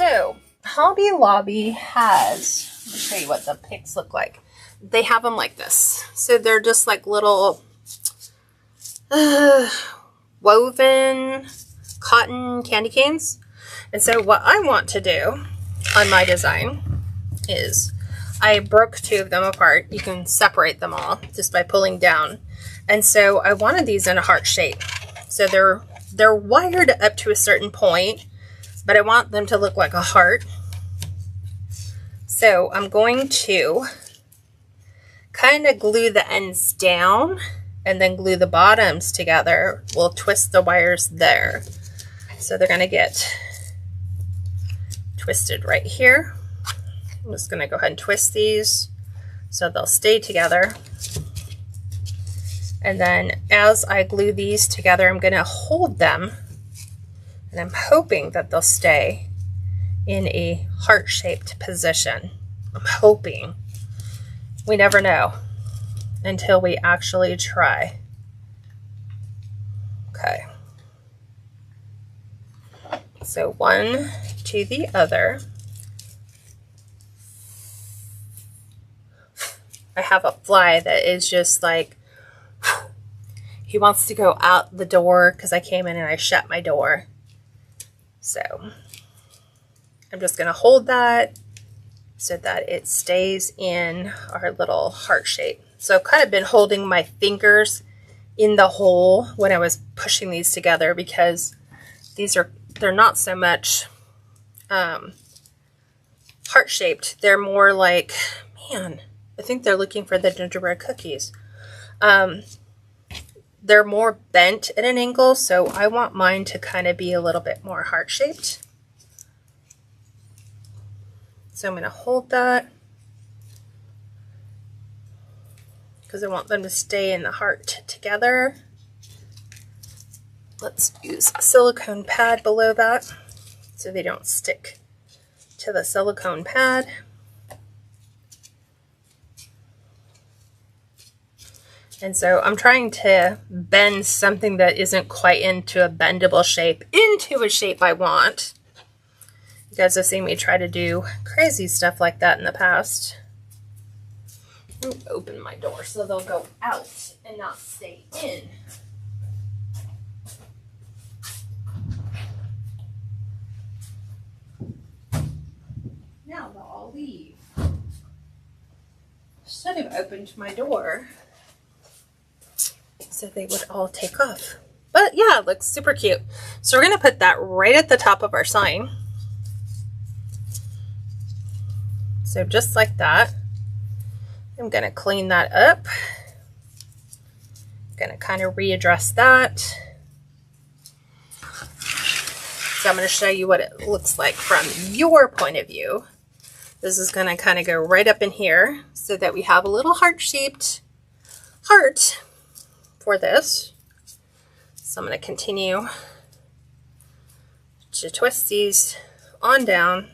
So Hobby Lobby has, let me show you what the picks look like. They have them like this. So they're just like little woven cotton candy canes. And so what I want to do on my design is I broke 2 of them apart. You can separate them all just by pulling down. And so I wanted these in a heart shape. So they're wired up to a certain point, but I want them to look like a heart. So I'm going to kind of glue the ends down and then glue the bottoms together. We'll twist the wires there. So they're going to get twisted right here. I'm just going to go ahead and twist these so they'll stay together. And then as I glue these together, I'm going to hold them, and I'm hoping that they'll stay in a heart-shaped position. I'm hoping. We never know until we actually try. Okay. So one to the other. I have a fly that is just like, he wants to go out the door because I came in and I shut my door. So I'm just going to hold that so that it stays in our little heart shape. So I've kind of been holding my fingers in the hole when I was pushing these together, because they're not so much heart shaped. They're more like, man, I think they're looking for the gingerbread cookies. They're more bent at an angle, so I want mine to kind of be a little bit more heart shaped. So I'm going to hold that because I want them to stay in the heart together. Let's use a silicone pad below that so they don't stick to the silicone pad. And so I'm trying to bend something that isn't quite into a bendable shape into a shape I want. You guys have seen me try to do crazy stuff like that in the past. Let me open my door so they'll go out and not stay in. Now they'll all leave. Should have opened my door so they would all take off. But yeah, it looks super cute. So we're going to put that right at the top of our sign. So just like that. I'm going to clean that up. I'm going to kind of readdress that. So I'm going to show you what it looks like from your point of view. This is going to kind of go right up in here so that we have a little heart-shaped heart for this. So I'm going to continue to twist these on down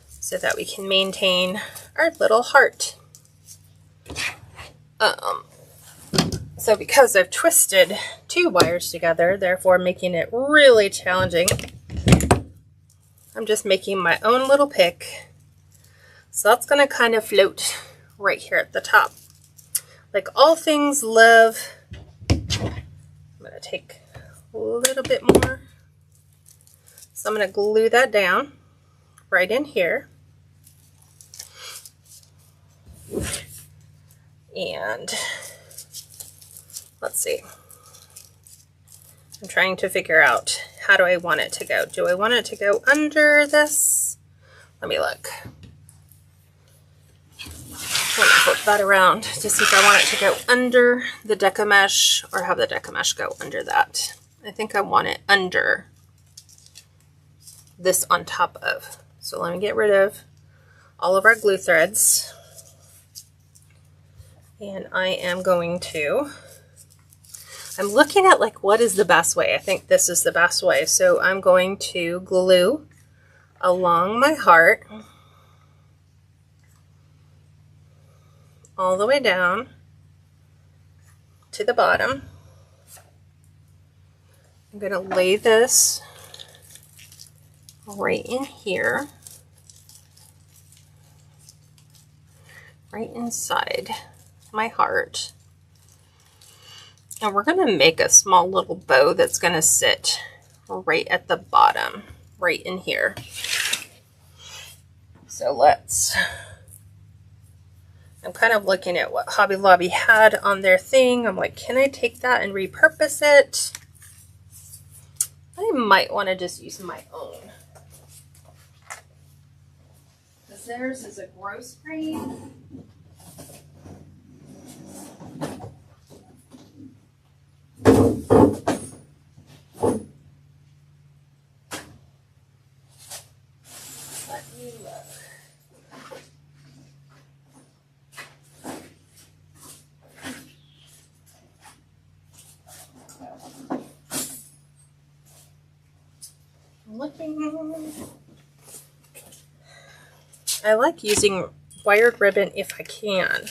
so that we can maintain our little heart. So because I've twisted 2 wires together, therefore making it really challenging, I'm just making my own little pick. So that's going to kind of float right here at the top. Like all things love, I'm going to take a little bit more. So I'm going to glue that down right in here. And let's see. I'm trying to figure out, how do I want it to go? Do I want it to go under this? Let me look. I'm going to flip that around to see if I want it to go under the deco mesh or have the deco mesh go under that. I think I want it under this on top of. So let me get rid of all of our glue threads. And I am going to, I'm looking at like what is the best way. I think this is the best way. So I'm going to glue along my heart all the way down to the bottom. I'm going to lay this right in here, right inside my heart. And we're going to make a small little bow that's going to sit right at the bottom, right in here. So I'm kind of looking at what Hobby Lobby had on their thing. I'm like, can I take that and repurpose it? I might want to just use my own. Because theirs is a gross grain. Let me look. I like using wired ribbon if I can.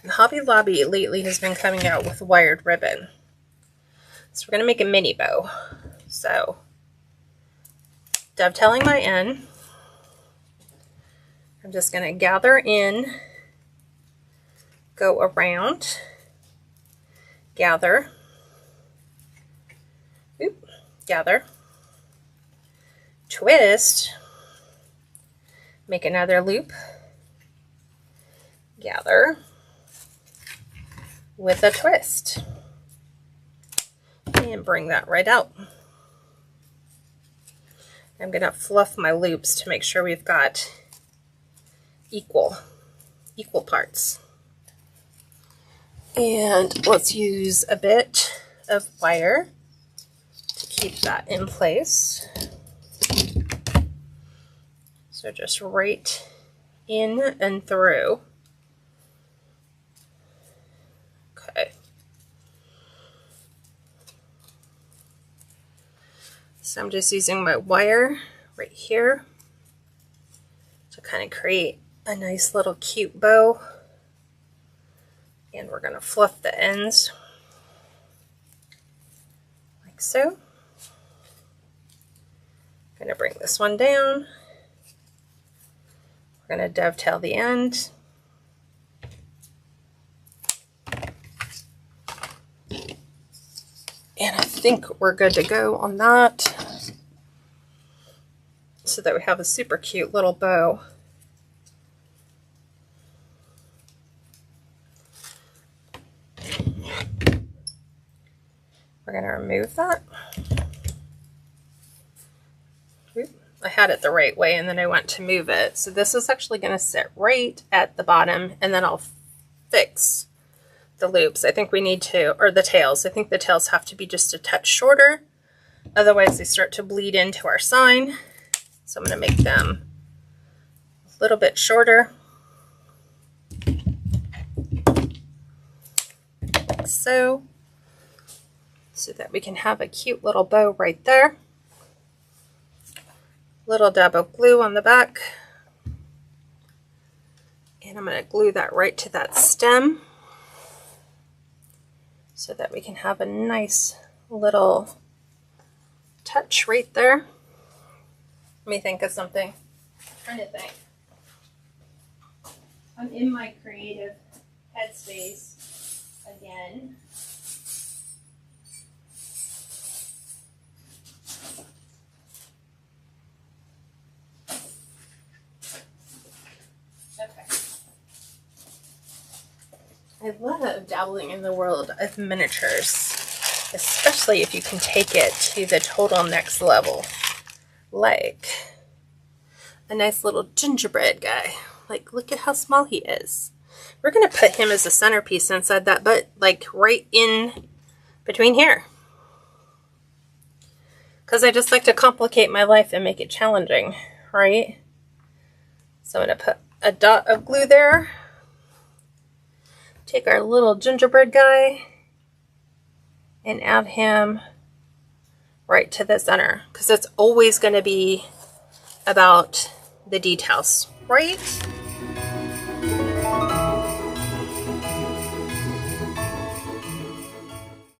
And Hobby Lobby lately has been coming out with wired ribbon. So we're going to make a mini bow. So, dovetailing my end, I'm just going to gather in, go around, gather, gather, twist, make another loop, gather with a twist, and bring that right out. I'm going to fluff my loops to make sure we've got equal parts. And let's use a bit of wire to keep that in place. So just right in and through. Okay. So I'm just using my wire right here to kind of create a nice little cute bow. And we're going to fluff the ends like so. I'm going to bring this one down. We're going to dovetail the end. And I think we're good to go on that, so that we have a super cute little bow. We're going to remove that. I had it the right way and then I went to move it. So this is actually going to sit right at the bottom, and then I'll fix the loops. I think we need to, or the tails. I think the tails have to be just a touch shorter. Otherwise they start to bleed into our sign. So I'm going to make them a little bit shorter. Like so. So that we can have a cute little bow right there. Little dab of glue on the back. And I'm going to glue that right to that stem, so that we can have a nice little touch right there. Let me think of something. I'm trying to think. I'm in my creative headspace again. I love dabbling in the world of miniatures, especially if you can take it to the total next level. Like a nice little gingerbread guy. Like, look at how small he is. We're going to put him as a centerpiece inside that, but like right in between here. Because I just like to complicate my life and make it challenging, right? So I'm going to put a dot of glue there. Take our little gingerbread guy and add him right to the center, because it's always going to be about the details, right?